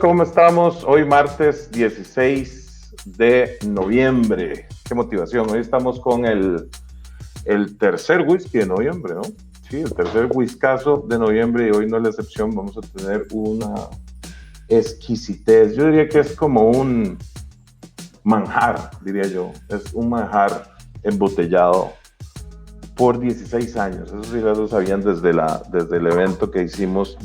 ¿Cómo estamos? Hoy martes 16 de noviembre. Qué motivación. Hoy estamos con el tercer whisky de noviembre, ¿no? Sí, el tercer whiskazo de noviembre y hoy no es la excepción. Vamos a tener una exquisitez. Yo diría que es como un manjar, diría yo. Es un manjar embotellado por 16 años. Eso sí lo sabían desde el evento que hicimos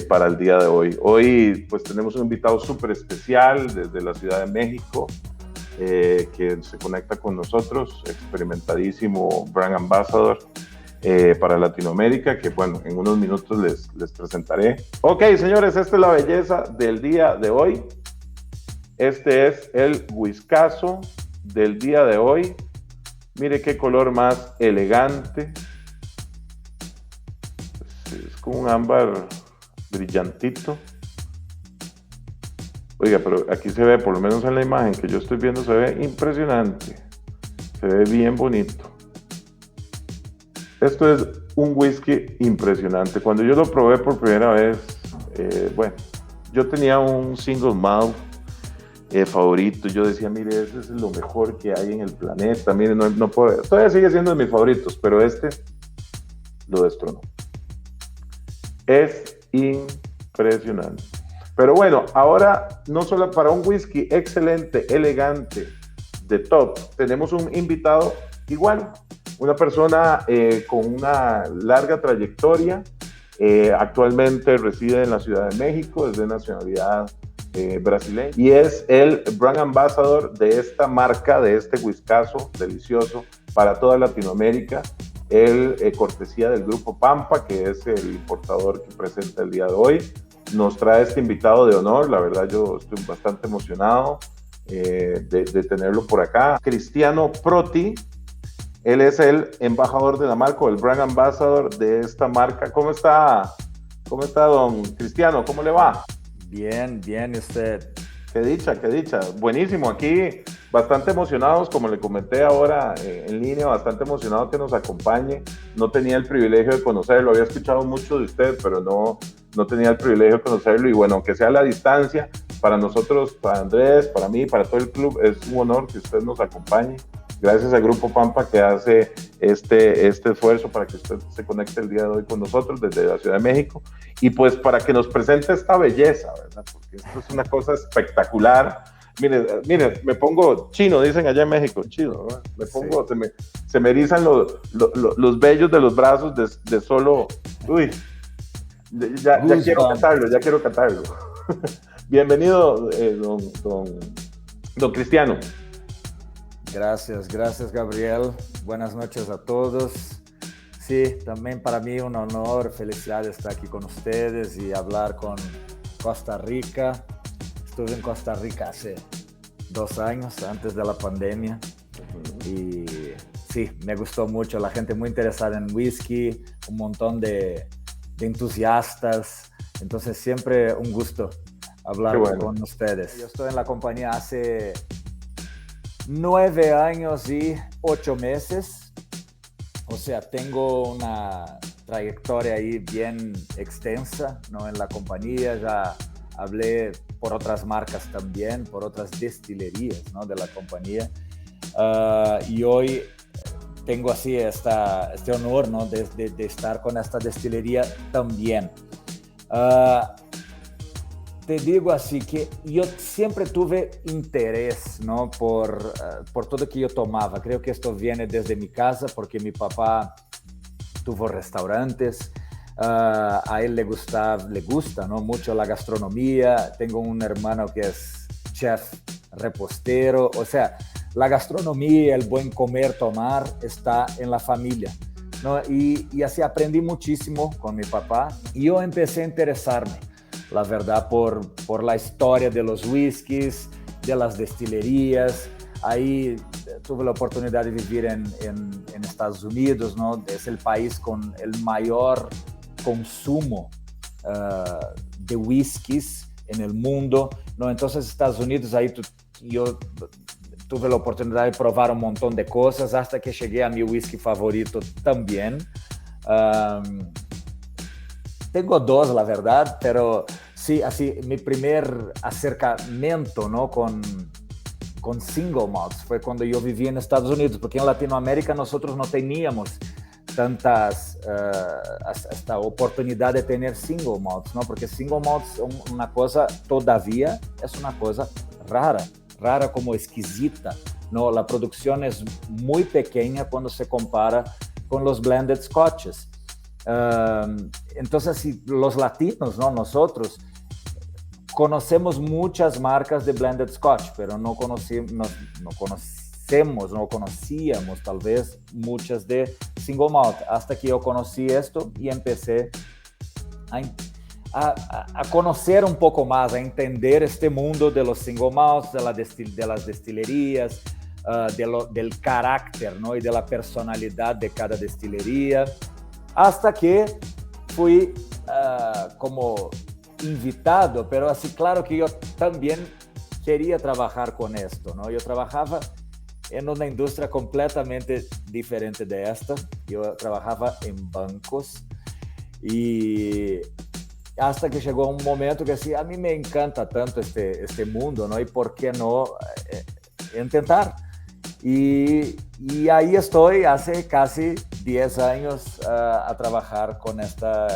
para el día de hoy. Hoy pues tenemos un invitado súper especial desde la Ciudad de México que se conecta con nosotros, experimentadísimo brand ambassador para Latinoamérica, que bueno, en unos minutos les presentaré. Ok, señores, esta es la belleza del día de hoy. Este es el whiskazo del día de hoy. Mire qué color más elegante. Es como un ámbar brillantito. Oiga, pero aquí se ve, por lo menos en la imagen que yo estoy viendo, se ve impresionante. Se ve bien bonito. Esto es un whisky impresionante. Cuando yo lo probé por primera vez, bueno, yo tenía un single malt favorito. Yo decía, mire, ese es lo mejor que hay en el planeta. Mire, no puedo, todavía sigue siendo de mis favoritos, pero este lo destronó. Es impresionante. Pero bueno, ahora no solo para un whisky excelente, elegante, de top, tenemos un invitado igual, una persona con una larga trayectoria, actualmente reside en la Ciudad de México, es de nacionalidad brasileña y es el brand ambassador de esta marca, de este whiskazo delicioso para toda Latinoamérica. Él, cortesía del Grupo Pampa, que es el importador que presenta el día de hoy, nos trae este invitado de honor. La verdad, yo estoy bastante emocionado de tenerlo por acá. Cristiano Proti, él es el embajador de la marca, el brand ambassador de esta marca. ¿Cómo está, don Cristiano? ¿Cómo le va? Bien, bien, ¿y usted? Qué dicha, qué dicha. Buenísimo, aquí bastante emocionados, como le comenté ahora en línea, bastante emocionado que nos acompañe. No tenía el privilegio de conocerlo, había escuchado mucho de usted, pero no tenía el privilegio de conocerlo. Y bueno, aunque sea a la distancia, para nosotros, para Andrés, para mí, para todo el club, es un honor que usted nos acompañe. Gracias al Grupo Pampa que hace este esfuerzo para que usted se conecte el día de hoy con nosotros desde la Ciudad de México y pues para que nos presente esta belleza, ¿verdad? Porque esto es una cosa espectacular. Mire, me pongo chino, dicen allá en México, chino, ¿verdad? Me pongo, sí. se me erizan los vellos de los brazos de solo, uy, ya quiero catarlo. Bienvenido, don Cristiano. Gracias, Gabriel. Buenas noches a todos. Sí, también para mí un honor, felicidad estar aquí con ustedes y hablar con Costa Rica. Estuve en Costa Rica hace 2 años, antes de la pandemia. Y sí, me gustó mucho. La gente muy interesada en whisky, un montón de entusiastas. Entonces siempre un gusto hablar con ustedes. Yo estoy en la compañía hace 9 años y 8 meses, o sea, tengo una trayectoria ahí bien extensa, ¿no? En la compañía ya hablé por otras marcas también, por otras destilerías, ¿no? De la compañía, y hoy tengo así este honor, ¿no? de estar con esta destilería también. Te digo así que yo siempre tuve interés, ¿no? por todo que yo tomaba. Creo que esto viene desde mi casa porque mi papá tuvo restaurantes. A él le gusta, ¿no? Mucho la gastronomía. Tengo un hermano que es chef repostero. O sea, la gastronomía, el buen comer, tomar está en la familia, ¿no? Y así aprendí muchísimo con mi papá. Y yo empecé a interesarme, la verdad, por la historia de los whiskies, de las destilerías. Ahí tuve la oportunidad de vivir en Estados Unidos, ¿no? Es el país con el mayor consumo de whiskies en el mundo, ¿no? Entonces, Estados Unidos, ahí yo tuve la oportunidad de probar un montón de cosas hasta que llegué a mi whisky favorito también. Tengo 2, la verdad, pero Sí, así, mi primer acercamiento, ¿no? con single malts fue cuando yo vivía en Estados Unidos, porque en Latinoamérica nosotros no teníamos esta oportunidad de tener single malts, ¿no? Porque single malts una cosa, todavía es una cosa rara como esquisita, ¿no? La producción es muy pequeña cuando se compara con los blended scotches. Entonces, si los latinos, ¿no? Nosotros conocemos muchas marcas de blended scotch, pero no conocíamos tal vez muchas de single malt, hasta que yo conocí esto y empecé a conocer un poco más, a entender este mundo de los single malts, de las destilerías, del carácter, ¿no? Y de la personalidad de cada destilería, hasta que fui como invitado, pero así claro que yo también quería trabajar con esto, ¿no? Yo trabajaba en una industria completamente diferente de esta. Yo trabajaba en bancos y hasta que llegó un momento que sí, a mí me encanta tanto este mundo, ¿no? Y por qué no intentar. Y ahí estoy hace casi 10 años a trabajar con esta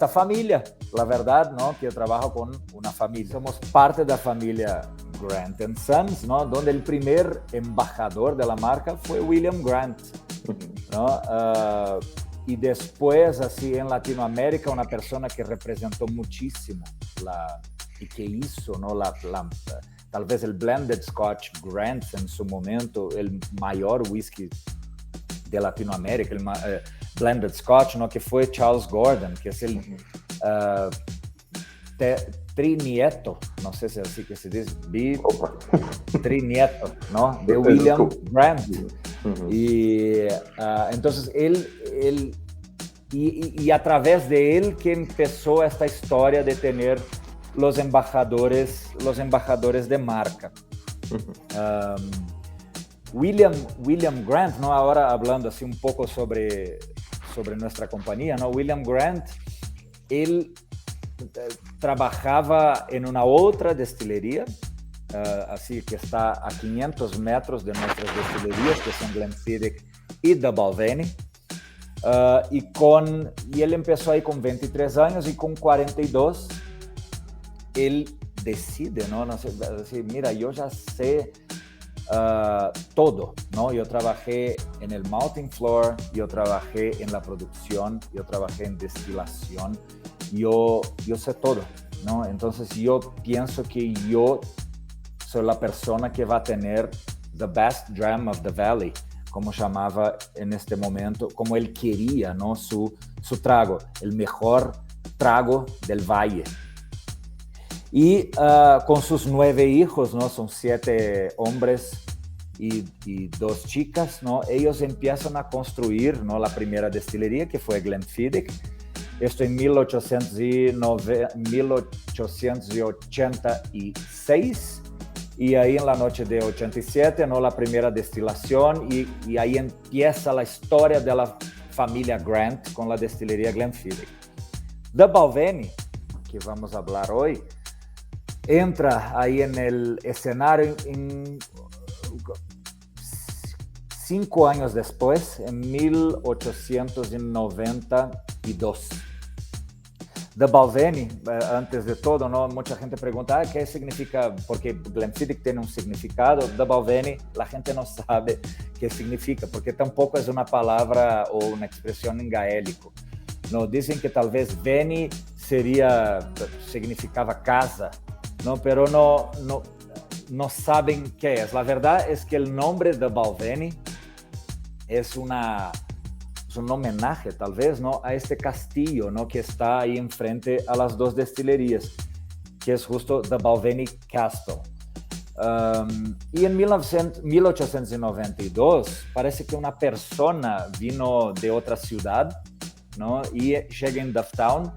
familia. La verdad, ¿no? Que yo trabajo con una familia. Somos parte de la familia Grant & Sons, ¿no? Donde el primer embajador de la marca fue William Grant, ¿no? Y después, así en Latinoamérica, una persona que representó muchísimo y que hizo, ¿no? Tal vez el blended Scotch Grant en su momento, el mayor whisky de Latinoamérica, el blended Scotch, ¿no? Que fue Charles Gordon, que es el trinieto, no sé si es así que se dice, trinieto, ¿no? De William Grant. Y entonces él y a través de él que empezó esta historia de tener los embajadores de marca. William Grant, ¿no? Ahora hablando así un poco sobre nuestra compañía, ¿no? William Grant, él trabajaba en una otra destilería, así que está a 500 metros de nuestras destilerías, que son Glenfiddich y The Balvenie. Y él empezó ahí con 23 años y con 42 él decide, ¿no? No sé, decir, mira, yo ya sé todo, ¿no? Yo trabajé en el malting floor, yo trabajé en la producción, yo trabajé en destilación, yo sé todo, ¿no? Entonces yo pienso que yo soy la persona que va a tener the best dram of the valley, como llamaba en este momento, como él quería, ¿no? Su trago, el mejor trago del valle. Y con sus 9 hijos, ¿no? Son 7 hombres y 2 chicas, ¿no? Ellos empiezan a construir, ¿no? La primera destilería, que fue Glenfiddich. Esto en 1886. Y ahí en la noche de 87, ¿no? La primera destilación y ahí empieza la historia de la familia Grant con la destilería Glenfiddich. The Balvenie, que vamos a hablar hoy, entra ahí en el escenario 5 años después, en 1892. The Balvenie, antes de todo, ¿no? Mucha gente pregunta, ¿qué significa? Porque Glenfiddich tiene un significado. The Balvenie, la gente no sabe qué significa, porque tampoco es una palabra o una expresión en gaélico. No, dicen que tal vez Veni significaba casa, ¿no? Pero no saben qué es. La verdad es que el nombre de Balvenie es un homenaje, tal vez, ¿no? A este castillo, ¿no? Que está ahí enfrente a las 2 destilerías, que es justo The Balvenie Castle. Y en 1892 parece que una persona vino de otra ciudad, ¿no? Y llega en Dufftown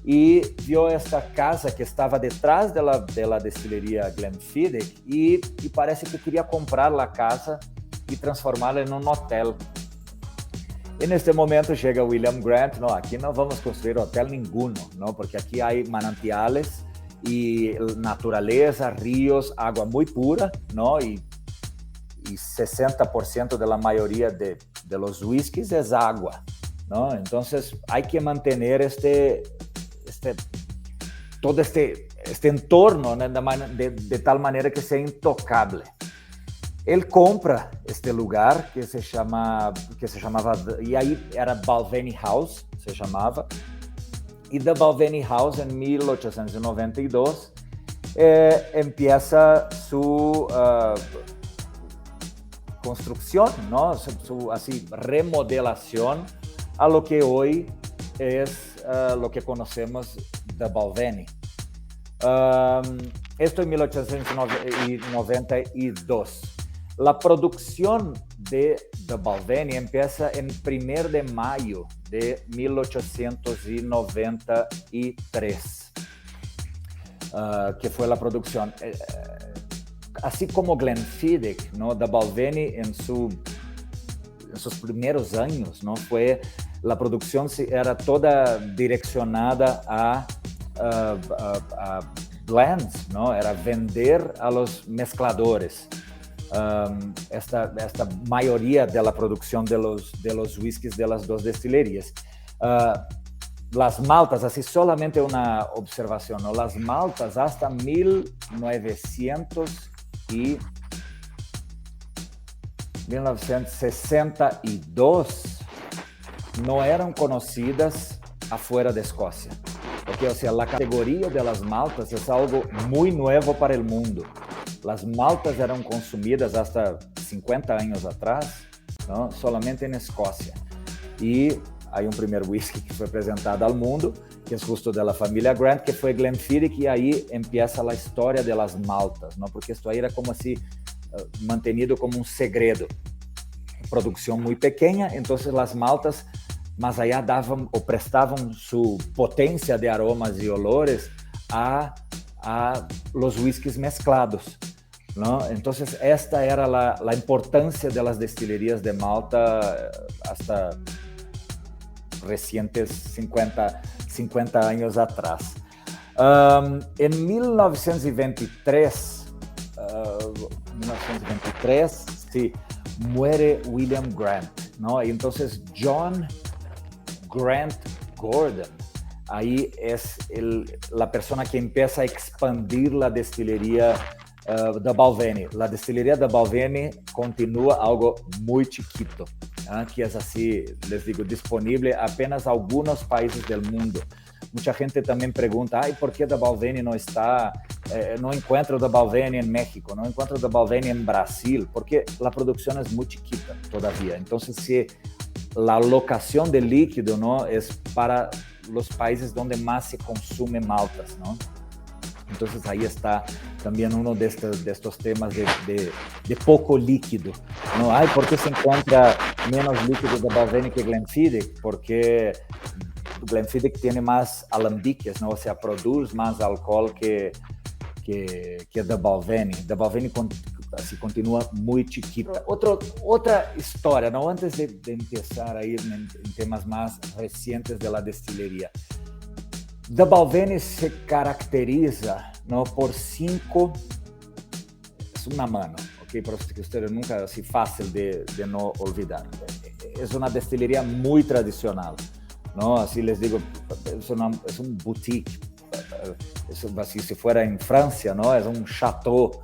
y vio esta casa que estaba detrás de la destilería Glenfiddich y parece que quería comprar la casa y transformarla en un hotel. En este momento llega William Grant, no, aquí no vamos a construir hotel ninguno, ¿no? Porque aquí hay manantiales y naturaleza, ríos, agua muy pura, ¿no? Y 60% de la mayoría de los whiskies es agua, ¿no? Entonces hay que mantener todo este entorno, ¿no? de tal manera que sea intocable. Él compra este lugar que se chamava, e aí era Balvenie House, se chamava, e da Balvenie House en 1892 empieza su construcción, ¿no? Su así, remodelación a lo que hoy es lo que conocemos de Balvenie. Esto en 1892. La producción de Balvenie empieza en 1 de mayo de 1893, que fue la producción. Así como Glenfiddich, ¿no? De Balvenie en sus primeros años, ¿no? La producción era toda direccionada a blends, ¿no? Era vender a los mezcladores. Esta mayoría de la producción de los whiskies de las dos destilerías. Las maltas, así solamente una observación, ¿no? Las maltas hasta 1962 no eran conocidas afuera de Escocia. Porque, o sea, la categoría de las maltas es algo muy nuevo para el mundo. Las maltas eran consumidas hasta 50 años atrás, ¿no? Solamente en Escocia. Y hay un primer whisky que fue presentado al mundo, que es justo de la familia Grant, que fue Glenfiddich, y ahí empieza la historia de las maltas, ¿no? Porque esto ahí era como así, mantenido como un segredo. Producción muy pequeña, entonces las maltas más allá daban o prestaban su potencia de aromas y olores a los whiskies mezclados, ¿no? Entonces esta era la importancia de las destilerías de Malta hasta recientes 50 años atrás. En 1923, sí, muere William Grant, ¿no? Y entonces John Grant Gordon, ahí es la persona que empieza a expandir la destilería de Balvenie. La destilería de Balvenie continúa algo muy chiquito, que es así, les digo, disponible apenas en algunos países del mundo. Mucha gente también pregunta, ¿por qué de Balvenie no está, no encuentro de Balvenie en México, no encuentro de Balvenie en Brasil? Porque la producción es muy chiquita todavía. Entonces, si la alocación de líquido, ¿no? Es para los países donde más se consume maltas, ¿no? Entonces ahí está también uno de estos temas de poco líquido, ¿no? ¿Por qué se encuentra menos líquido de Balvenie que Glenfiddich? Porque Glenfiddich tiene más alambiques, ¿no? O sea, produce más alcohol que de Balvenie. De Balvenie así continúa muy chiquita. Otra historia, ¿no? Antes de empezar a ir en temas más recientes de la destilería. De Balvenie se caracteriza, ¿no? Por 5, es una mano, ¿ok? Para que ustedes nunca, así fácil de no olvidar. Es una destilería muy tradicional, ¿no? Así les digo, es un boutique. Así si fuera en Francia, ¿no? Es un chateau.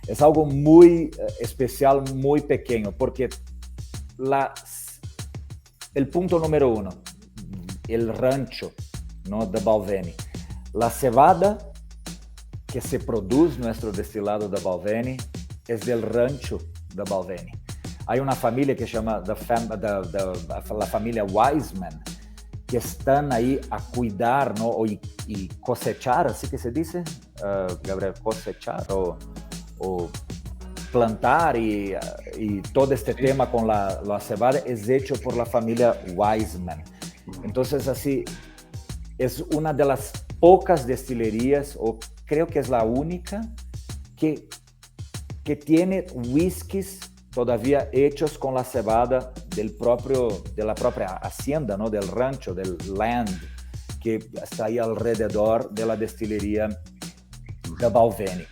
Es algo muy especial, muy pequeño, porque el punto número 1, el rancho, ¿no? De Balvenie. La cebada que se produce nuestro destilado de Balvenie es del rancho de Balvenie. Hay una familia que se llama la familia Wiseman, que están ahí a cuidar, ¿no? y cosechar, así que se dice, Gabriel, cosechar o plantar y todo este tema con la cebada es hecho por la familia Wiseman. Entonces, así, es una de las pocas destilerías, o creo que es la única, que tiene whiskies todavía hechos con la cebada de la propia hacienda, ¿no? Del rancho, del land que está ahí alrededor de la destilería de Balvenie.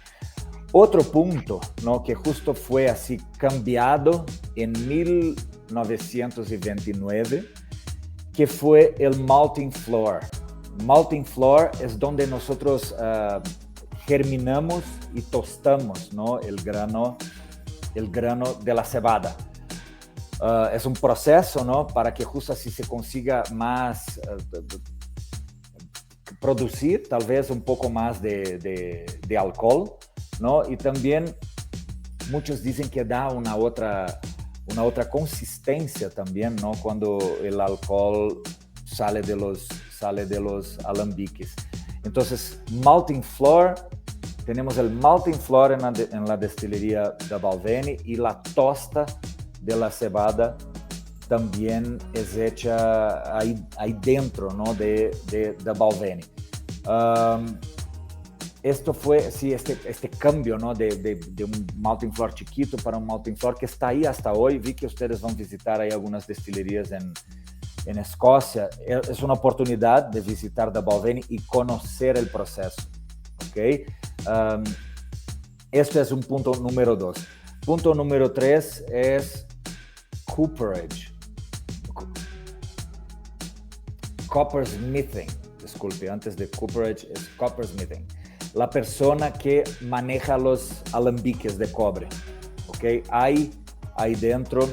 Otro punto, ¿no? Que justo fue así cambiado en 1929, que fue el malting floor. Malting floor es donde nosotros germinamos y tostamos, ¿no? el grano de la cebada. Es un proceso, ¿no? Para que justo así se consiga más producir tal vez un poco más de alcohol, ¿no? Y también muchos dicen que da una otra consistencia también, ¿no? Cuando el alcohol sale de los alambiques. Entonces, malting floor, tenemos el malting floor en la destilería de Balvenie, y la tosta de la cebada también es hecha ahí dentro, ¿no? de Balvenie. Esto fue, sí, este cambio, ¿no? de un malting floor chiquito para un malting floor que está ahí hasta hoy. Vi que ustedes van a visitar ahí algunas destilerías en Escocia. Es una oportunidad de visitar de Balvenie y conocer el proceso, ¿ok? Esto es un punto número 2. Punto número 3 es cooperage. Coppersmithing. Disculpe, antes de cooperage es coppersmithing. La persona que maneja los alambiques de cobre, ¿ok? Hay ahí dentro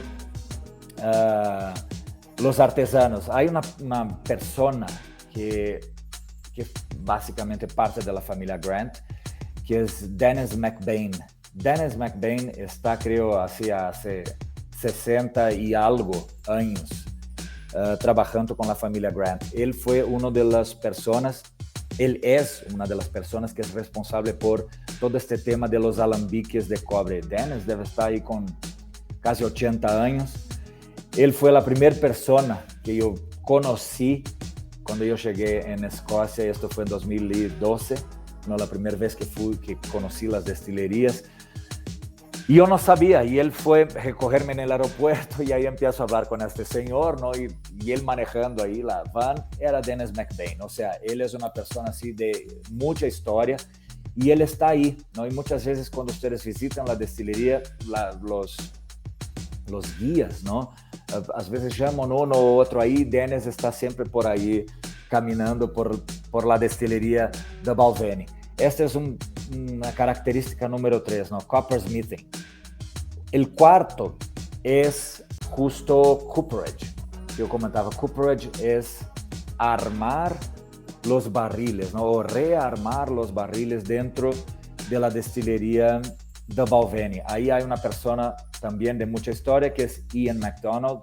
los artesanos. Hay una persona que básicamente parte de la familia Grant, que es Dennis McBain. Dennis McBain está, creo, hace 60 y algo años trabajando con la familia Grant. Él fue una de las personas, él es una de las personas que es responsable por todo este tema de los alambiques de cobre. Dennis debe estar ahí con casi 80 años. Él fue la primera persona que yo conocí cuando yo llegué en Escocia. Esto fue en 2012, ¿no? La primera vez que conocí las destilerías. Y yo no sabía, y él fue a recogerme en el aeropuerto, y ahí empiezo a hablar con este señor, ¿no? Y él manejando ahí la van, era Dennis McBain. O sea, él es una persona así de mucha historia, y él está ahí, ¿no? Y muchas veces cuando ustedes visitan la destilería, los guías, ¿no? A veces llaman uno u otro ahí. Dennis está siempre por ahí caminando por la destilería de Balvenie. Esta es una característica número 3, ¿no? Coppersmithing. El cuarto es justo cooperage. Yo comentaba, cooperage es armar los barriles, ¿no? O rearmar los barriles dentro de la destilería de Balvenie. Ahí hay una persona también de mucha historia, que es Ian MacDonald.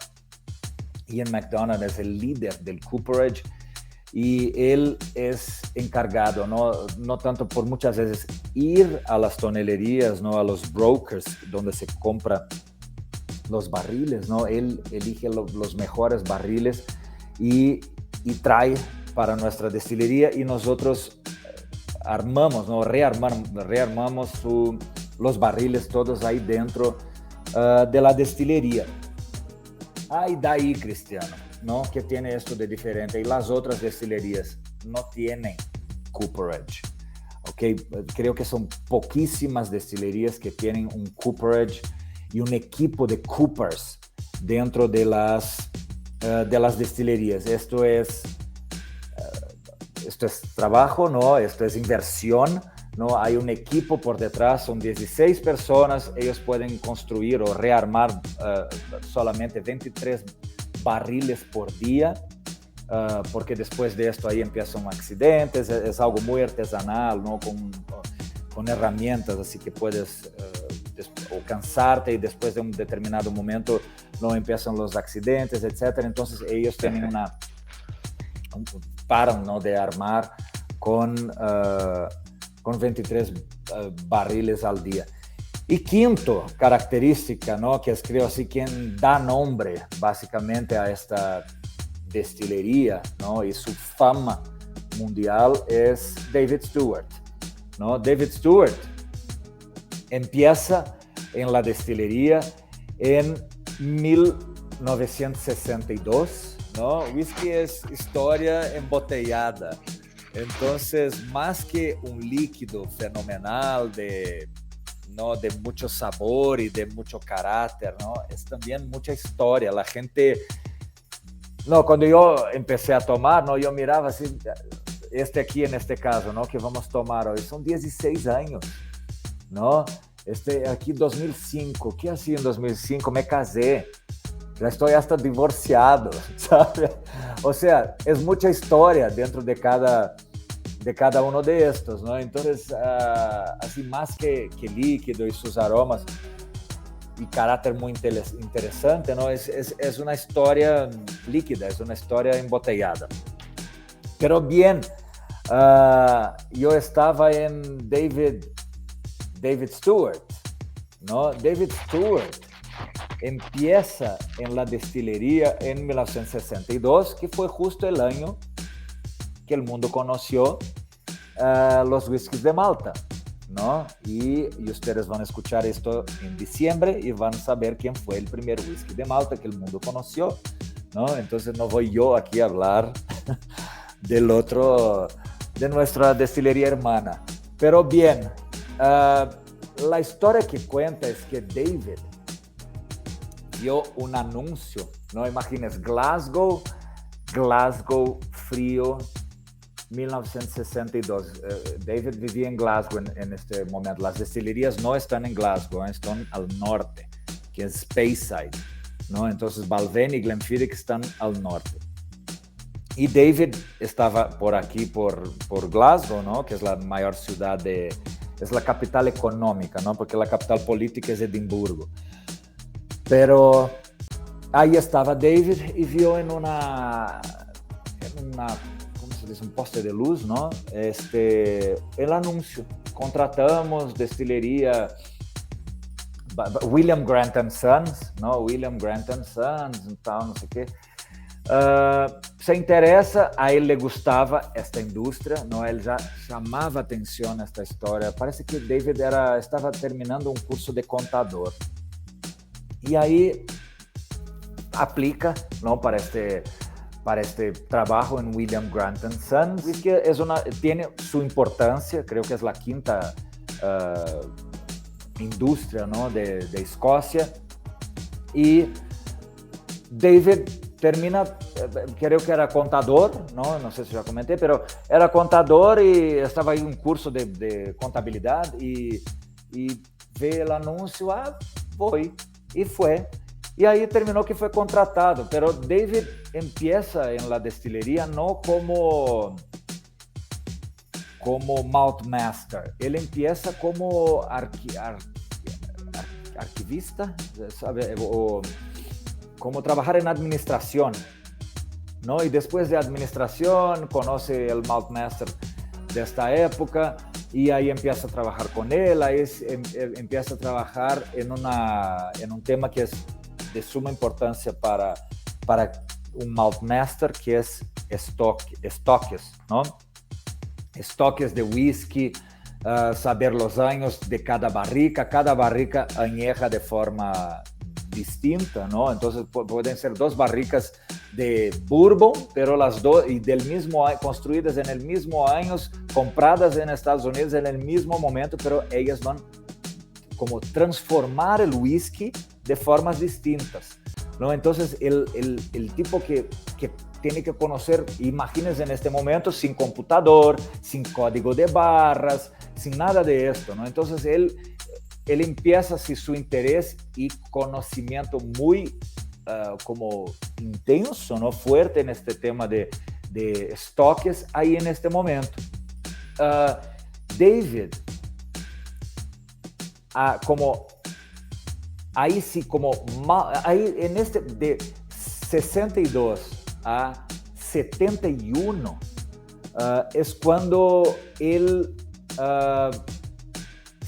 Ian MacDonald es el líder del cooperage, y él es encargado, no tanto por muchas veces ir a las tonelerías, ¿no? A los brokers donde se compra los barriles, ¿no? Él elige los mejores barriles y trae para nuestra destilería, y nosotros armamos, ¿no? rearmamos los barriles todos ahí dentro de la destilería. Ay, daí, Cristiano, ¿no? ¿Qué tiene esto de diferente? Y las otras destilerías no tienen cooperage, ¿ok? Creo que son poquísimas destilerías que tienen un cooperage y un equipo de coopers dentro de las destilerías. Esto es trabajo, ¿no? Esto es inversión, ¿no? Hay un equipo por detrás, son 16 personas. Ellos pueden construir o rearmar solamente 23 barriles por día, porque después de esto ahí empiezan accidentes. Es algo muy artesanal, ¿no? Con herramientas, así que puedes o cansarte, y después de un determinado momento no empiezan los accidentes, etc. Entonces ellos tienen paran, ¿no? de armar con 23 barriles al día. Y quinto característica, ¿no? Que es, creo así, quien da nombre básicamente a esta destilería, ¿no? Y su fama mundial, es David Stewart, ¿no? David Stewart empieza en la destilería en 1962, ¿no? Whisky es historia embotellada. Entonces, más que un líquido fenomenal ¿no? de mucho sabor y de mucho carácter, ¿no? Es también mucha historia. La gente, no, cuando yo empecé a tomar, ¿no? Yo miraba así, aquí en este caso, ¿no? Que vamos a tomar hoy, son 16 años, ¿no? Aquí 2005, ¿qué hacía en 2005? Me casé, ya estoy hasta divorciado, ¿sabe? O sea, es mucha historia dentro de cada uno de estos, ¿no? Entonces, así más que líquido y sus aromas y carácter muy interesante, ¿no? Es una historia líquida, es una historia embotellada. Pero bien, yo estaba en David Stewart, ¿no? David Stewart empieza en la destilería en 1962, que fue justo el año que el mundo conoció los whiskies de Malta, ¿no? Y ustedes van a escuchar esto en diciembre y van a saber quién fue el primer whisky de Malta que el mundo conoció, ¿no? Entonces no voy yo aquí a hablar de nuestra destilería hermana. Pero bien, la historia que cuenta es que David vio un anuncio, ¿no? Imagines, Glasgow frío, 1962. David vivía en Glasgow en este momento. Las destilerías no están en Glasgow, están al norte, que es Speyside, ¿no? Entonces Balvenie y Glenfiddich están al norte. Y David estaba por aquí, por Glasgow, ¿no? Que es la mayor ciudad es la capital económica, ¿no? Porque la capital política es Edimburgo. Pero ahí estaba David y vio en una ¿cómo se dice? Un poste de luz, ¿no? El anuncio. Contratamos destilería William Grant & Sons, ¿no? William Grant & Sons, tal, no sé qué. Se interesa, a él le gustaba esta industria, ¿no? Él ya llamaba atención a esta historia. Parece que David estaba terminando un curso de contador. Y ahí aplica, ¿no? para este trabajo en William Grant & Sons. Es que tiene su importancia, creo que es la quinta industria, ¿no? de Escocia. Y David termina, creo que era contador, no sé si ya comenté, pero era contador y estaba ahí en un curso de contabilidad y ve el anuncio, voy. Y fue. Y ahí terminó que fue contratado. Pero David empieza en la destilería no como malt master. Él empieza como arquivista, ¿sabe? O como trabajar en administración, ¿no? Y después de administración conoce el malt master de esta época. Y ahí empieza a trabajar con él, empieza a trabajar en un tema que es de suma importancia para un malt master, que es estoques, ¿no? Estoques de whisky, saber los años de cada barrica añeja de forma distinta, ¿no? Entonces pueden ser dos barricas de bourbon, pero las dos y construidas en el mismo año, compradas en Estados Unidos en el mismo momento, pero ellas van como transformar el whisky de formas distintas, ¿no? Entonces el tipo que tiene que conocer, imagínense en este momento, sin computador, sin código de barras, sin nada de esto, ¿no? Entonces él empieza así su interés y conocimiento muy como intenso, ¿no? Fuerte en este tema de estoques ahí en este momento. David, como ahí sí, ahí en de 62 a 71 es cuando él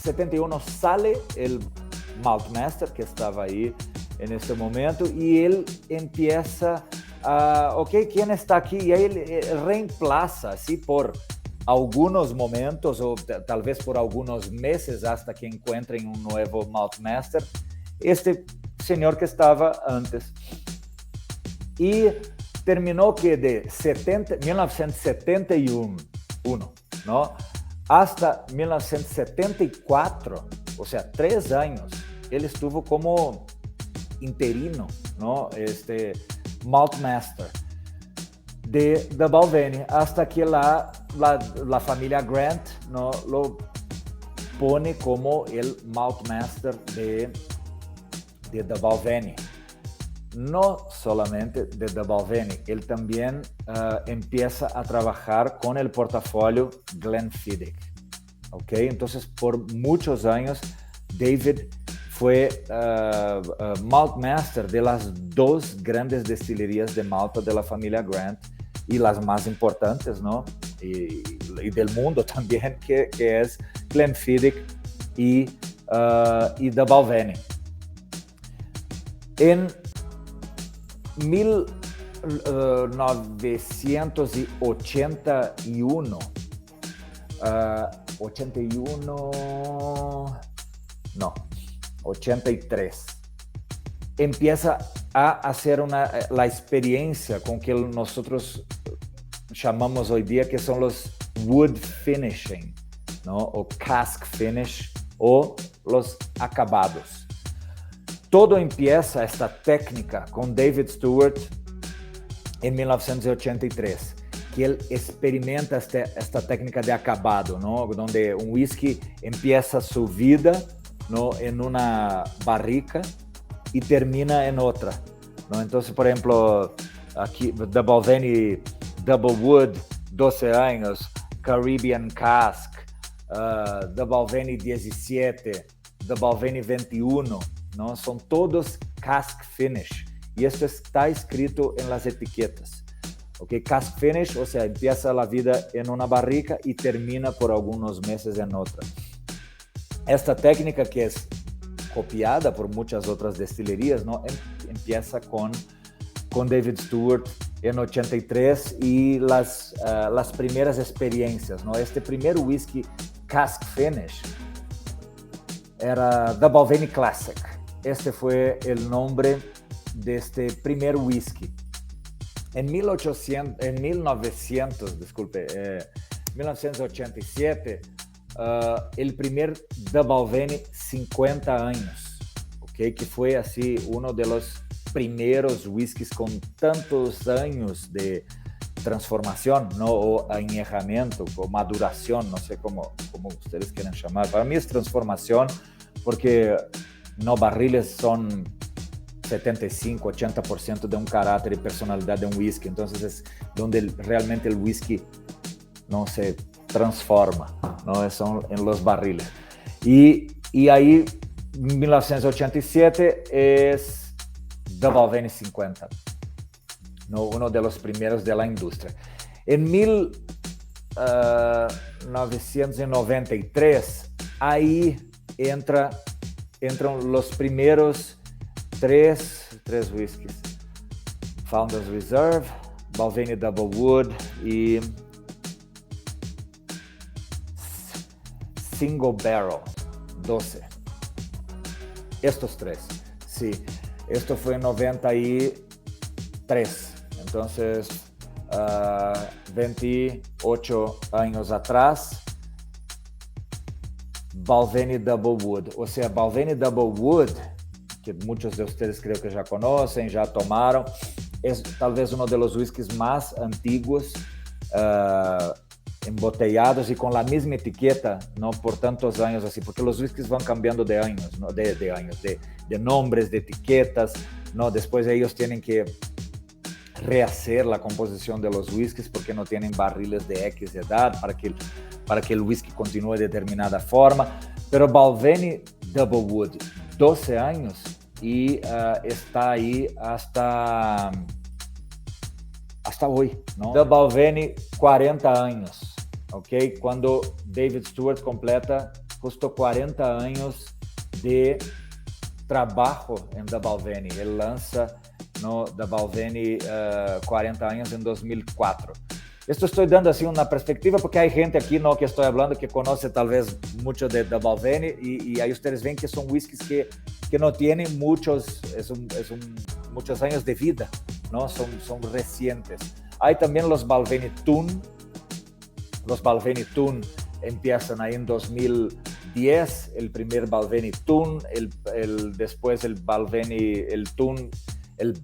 71 sale el Malt Master que estaba ahí en este momento y él empieza ok, ¿quién está aquí? Y ahí él reemplaza así por algunos momentos o tal vez por algunos meses hasta que encuentren un nuevo Malt Master, este señor que estaba antes. y terminó que de 1971, ¿no? Hasta 1974, o sea, 3 años, él estuvo como interino, ¿no? Malt Master de Balvenie, hasta que la familia Grant, ¿no? Lo pone como el Malt Master de Balvenie. No solamente de Balvenie, él también empieza a trabajar con el portafolio Glenfiddich. ¿Ok? Entonces, por muchos años, David fue Malt Master de las 2 grandes destilerías de Malta de la familia Grant y las más importantes, ¿no? Y del mundo también, que es Glenfiddich y de Balvenie. En 1981, 83, empieza a hacer la experiencia con que nosotros llamamos hoy día, que son los wood finishing, ¿no? O cask finish, o los acabados. Todo empieza esta técnica con David Stewart en 1983, que él experimenta esta técnica de acabado, ¿no? Donde un whisky empieza su vida, ¿no? En una barrica y termina en otra, ¿no? Entonces, por ejemplo, aquí The Balvenie Double Wood, 12 años, Caribbean Cask, The Balvenie 17, The Balvenie 21, ¿no? Son todos cask finish. Y esto está escrito en las etiquetas. ¿Ok? Cask finish, o sea, empieza la vida en una barrica y termina por algunos meses en otra. Esta técnica, que es copiada por muchas otras destilerías, ¿no? Empieza con David Stewart en 83 y las primeras experiencias, ¿no? Este primer whisky cask finish era The Balvenie Classic. Este fue el nombre de este primer whisky. En 1987, el primer The Balvenie 50 años, ¿okay? Que fue así uno de los primeros whiskies con tantos años de transformación, ¿no? O añejamiento, o maduración, no sé cómo ustedes quieran llamar. Para mí es transformación, porque no, barriles son 75-80% de un carácter y personalidad de un whisky. Entonces es donde realmente el whisky no se transforma, ¿no? Son en los barriles. Y ahí, 1987 es The Balvenie 50, ¿no? Uno de los primeros de la industria. En 1993, ahí entran los primeros tres whiskies: Founders Reserve, Balvenie Double Wood y Single Barrel 12. Estos 3, sí. Esto fue en 93. Entonces, 28 años atrás, Balvenie Double Wood. O sea, Balvenie Double Wood, que muchos de ustedes creo que ya conocen, ya tomaron, es tal vez uno de los whiskies más antiguos, embotellados y con la misma etiqueta, ¿no? Por tantos años así, porque los whiskies van cambiando de años, ¿no? de nombres, de etiquetas, ¿no? Después ellos tienen que rehacer la composición de los whiskies porque no tienen barriles de X edad para que el whisky continúe de determinada forma. Pero Balvenie Double Wood, 12 años y está ahí hasta hoy, ¿no? The Balvenie, 40 años, ¿ok? Cuando David Stewart completa justo 40 años de trabajo en The Balvenie. Él lanza, ¿no? The Balvenie 40 años en 2004. Esto estoy dando así una perspectiva porque hay gente aquí, ¿no? Que estoy hablando que conoce tal vez mucho de The Balvenie y ahí ustedes ven que son whiskies que no tienen muchos años de vida, ¿no? Son recientes. Hay también los Balvenie Tun. Los Balvenie Tun empiezan ahí en 2010, el primer Balvenie Tun, después el Balvenie, el Tun, el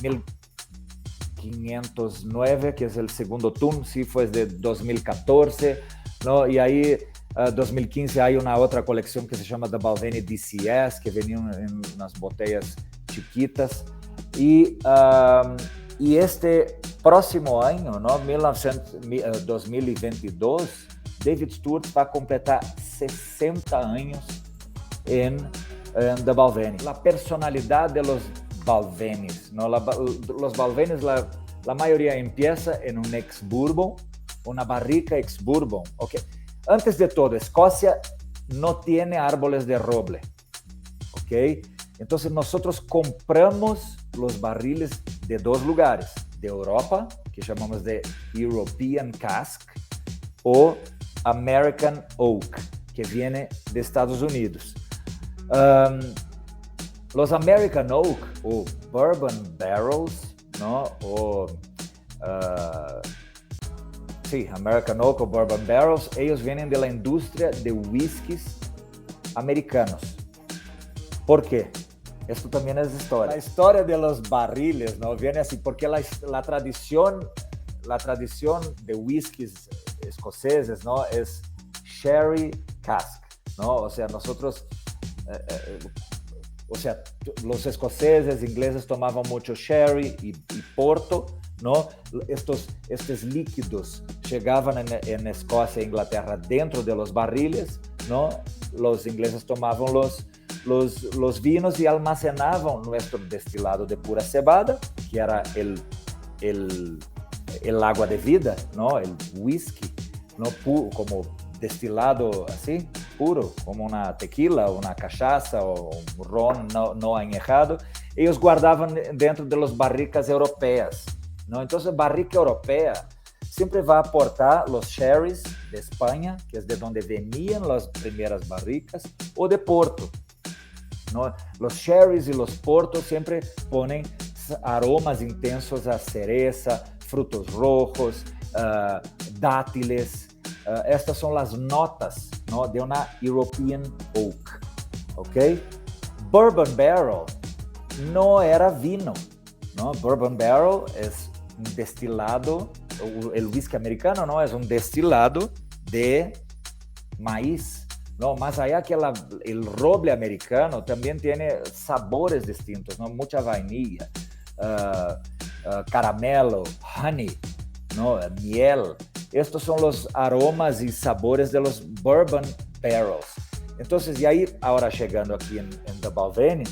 1509, que es el segundo Tun, sí, fue de 2014, ¿no? Y ahí, 2015, hay una otra colección que se llama The Balvenie DCS, que venían en unas botellas chiquitas. Y este próximo año, ¿no? 2022, David Stewart va a completar 60 años en The Balvenie. La personalidad de los Balvenies, ¿no? Los Balvenies, la mayoría empieza en un ex-bourbon, una barrica ex-bourbon. Okay. Antes de todo, Escocia no tiene árboles de roble. ¿Okay? Entonces nosotros compramos los barriles de dos lugares, de Europa, que llamamos de European Cask, o American Oak, que viene de Estados Unidos. Los American Oak o Bourbon Barrels, ¿no? Sí, American Oak o Bourbon Barrels, ellos vienen de la industria de whiskies americanos. ¿Por qué? Esto también es historia. La historia de los barriles, ¿no? Viene así, porque la tradición de whiskies escoceses, ¿no? Es sherry cask, ¿no? O sea, nosotros, los escoceses, ingleses tomaban mucho sherry y porto, ¿no? Estos líquidos llegaban en Escocia e Inglaterra dentro de los barriles, ¿no? Los ingleses tomaban los vinos y almacenaban nuestro destilado de pura cebada, que era el agua de vida, ¿no? El whisky, ¿no? Como destilado así, puro, como una tequila, una cachaça o un ron no añejado. Ellos guardaban dentro de las barricas europeas, ¿no? Entonces, barrica europea siempre va a aportar los sherries de España, que es de donde venían las primeras barricas, o de Porto, ¿no? Los sherries y los portos siempre ponen aromas intensos a cereza, frutos rojos, dátiles. Estas son las notas, ¿no? De una European Oak, ¿ok? Bourbon Barrel no era vino, ¿no? Bourbon Barrel es un destilado, el whisky americano, ¿no? Es un destilado de maíz, ¿no? Más allá que el roble americano también tiene sabores distintos, ¿no? Mucha vainilla, caramelo, honey, ¿no? Miel. Estos son los aromas y sabores de los Bourbon Barrels. Entonces, y ahí, ahora llegando aquí en The Balvenie,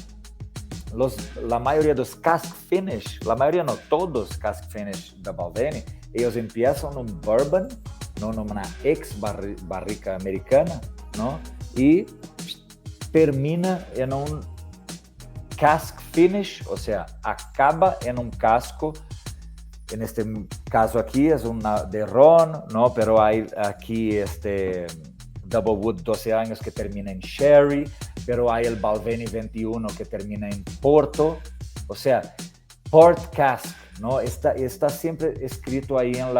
la mayoría de los cask finish, la mayoría no, todos cask finish de Balvenie, ellos empiezan en un bourbon, no en una barrica americana, ¿no? Y termina en un cask finish, o sea, acaba en un casco. En este caso aquí es una de ron, ¿no? Pero hay aquí Double Wood 12 años que termina en sherry, pero hay el Balvenie 21 que termina en porto, o sea, port cask, ¿no? Está siempre escrito ahí en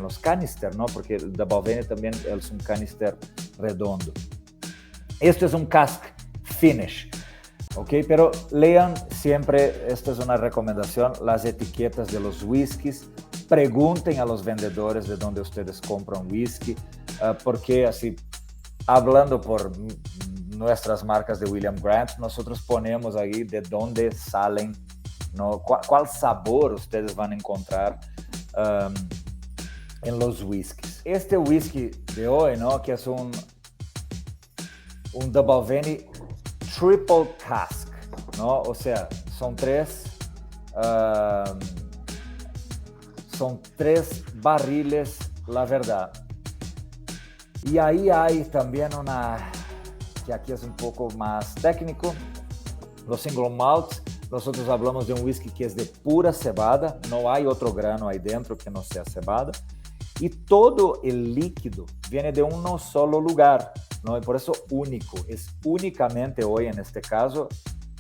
los canister, ¿no? Porque el de Balvenie también es un canister redondo. Esto es un cask finish, ¿ok? Pero lean siempre, esta es una recomendación, las etiquetas de los whiskies. Pregunten a los vendedores de dónde ustedes compran whisky, porque así, hablando por nuestras marcas de William Grant, nosotros ponemos ahí de dónde salen, ¿no? ¿Cuál sabor ustedes van a encontrar en los whiskies? Este whisky de hoy, ¿no? Que es un The Balvenie Triple Cask, ¿no? O sea, son tres barriles, la verdad. Y ahí hay también que aquí es un poco más técnico, los single malts. Nosotros hablamos de un whisky que es de pura cebada, no hay otro grano ahí dentro que no sea cebada. Y todo el líquido viene de un solo lugar, ¿no? Y por eso único, es únicamente hoy en este caso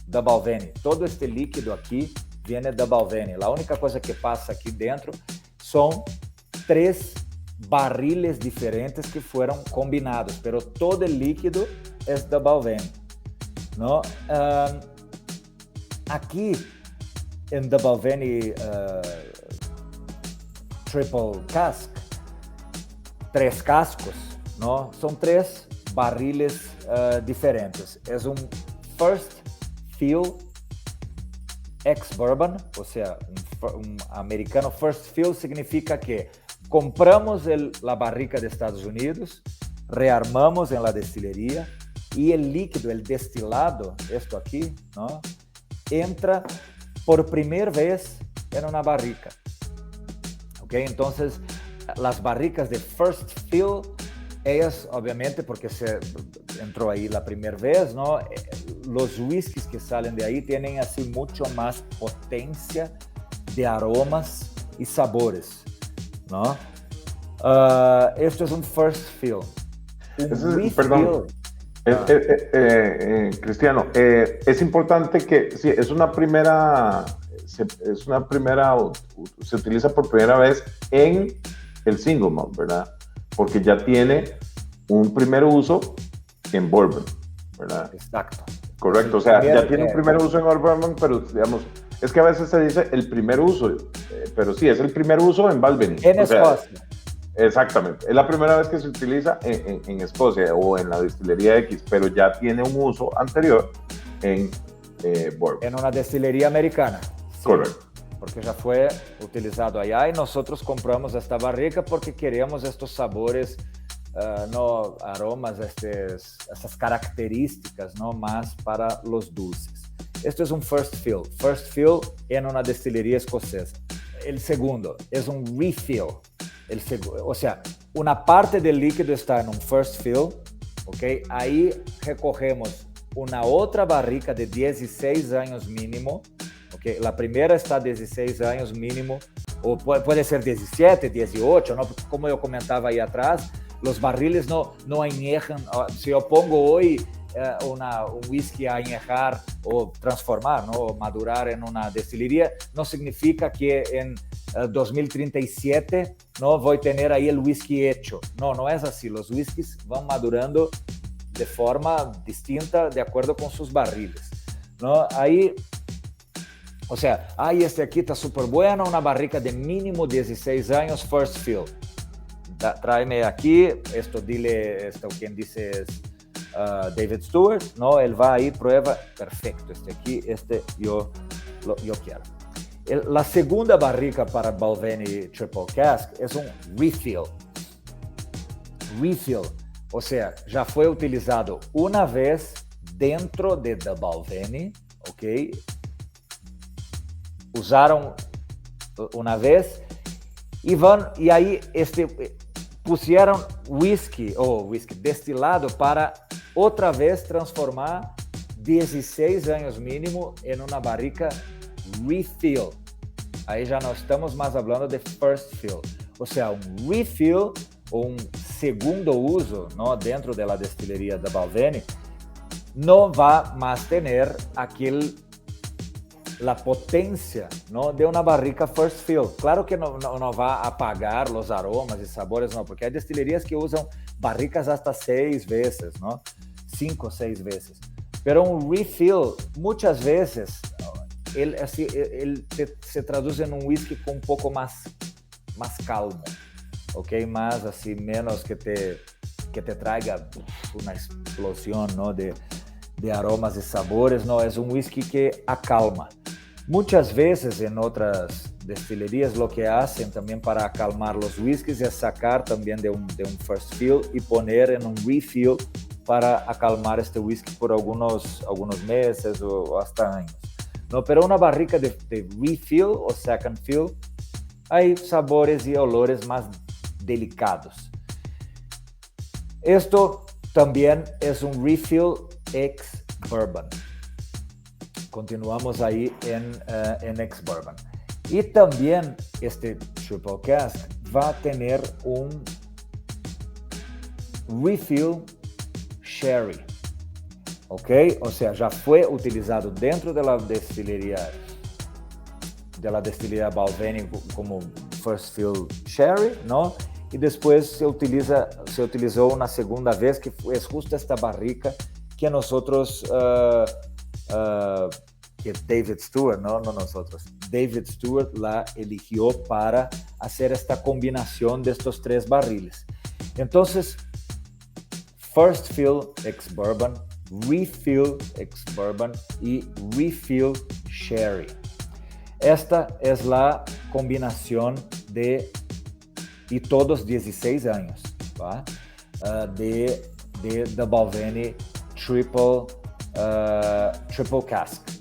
da Balvenie. Todo este líquido aqui viene da Balvenie. A única coisa que passa aqui dentro são 3 barriles diferentes que foram combinados, pero todo o líquido é da Balvenie, ¿no? Aqui em da Balvenie Triple Cask, 3 cascos, ¿no? São 3 barriles diferentes. É First Fill ex-bourbon, ou seja, americano. First Fill significa que compramos a barrica de Estados Unidos, rearmamos em la destilería e o líquido, o destilado, esto aqui, ¿no? Entra por primeira vez em uma barrica. ¿Ok? Então, as barricas de First Fill, elas, obviamente, porque se entrou aí a primeira vez, ¿no? Los whiskies que salen de ahí tienen así mucho más potencia de aromas y sabores, ¿no? Esto es un first fill. Perdón, Cristiano, es importante que sí, se utiliza por primera vez en el single malt, ¿verdad? Porque ya tiene un primer uso en bourbon, ¿verdad? Exacto. Correcto, o sea, ya tiene un primer uso en bourbon, pero digamos, es que a veces se dice el primer uso, pero sí, es el primer uso en Balvenie. En Escocia. Exactamente, es la primera vez que se utiliza en Escocia o en la destilería X, pero ya tiene un uso anterior en bourbon. En una destilería americana. Sí, correcto. Porque ya fue utilizado allá y nosotros compramos esta barrica porque queremos estos sabores, no aromas, estas características, ¿no? Más para los dulces. Esto es un first fill en una destilería escocesa. El segundo es un refill. O sea, una parte del líquido está en un first fill, ¿ok? Ahí recogemos una otra barrica de 16 años mínimo, ¿ok? La primera está 16 años mínimo, o puede ser 17, 18, ¿no? Como yo comentaba ahí atrás, los barriles no añejan. Si yo pongo hoy un whisky a añejar o transformar, ¿no? O madurar en una destilería, no significa que en 2037 no voy a tener ahí el whisky hecho. No es así. Los whiskies van madurando de forma distinta de acuerdo con sus barriles, ¿no? Ahí, o sea, este aquí está súper bueno, una barrica de mínimo 16 años, first fill. Tráeme aquí, quien dice es David Stewart, ¿no? Él va ahí, prueba, perfecto, yo quiero. La segunda barrica para Balvenie Triple Cask es un refill. Refill, o sea, ya fue utilizado una vez dentro de The Balvenie, ¿ok? Usaron una vez y ahí pusieron whisky destilado para otra vez transformar 16 años mínimo en una barrica refill. Aí já não estamos mais falando de first fill. Ou seja, um refill ou um segundo uso, ¿no? Dentro da destilería da Balvenie não vai mais ter la potencia, ¿no? De una barrica first fill. Claro que no va a apagar los aromas y sabores, no, porque hay destilerías que usan barricas hasta 6 veces, ¿no? 5 o 6 veces. Pero un refill, muchas veces, él se traduce en un whisky con un poco más calmo, ¿ok? Más así, menos que te traiga una explosión, ¿no? de aromas y sabores, no, es un whisky que acalma. Muchas veces en otras destilerías lo que hacen también para acalmar los whiskies es sacar también de un first fill y poner en un refill para acalmar este whisky por algunos meses o hasta años. No, pero una barrica de refill o second fill, hay sabores y olores más delicados. Esto también es un refill ex-bourbon. Continuamos ahí en ex-bourbon. Y también este Triple Cask va a tener un refill sherry. ¿ok? O sea, ya fue utilizado dentro de la destilería Balvenie como First Fill Sherry, ¿no? Y después se utilizó una segunda vez, que es justo esta barrica que nosotros, que David Stewart, no nosotros, David Stewart la eligió para hacer esta combinación de estos 3 barriles. Entonces, First Fill ex-bourbon, Refill ex-bourbon y Refill Sherry. Esta es la combinación y todos 16 años, ¿va? de Balvenie Triple Cask.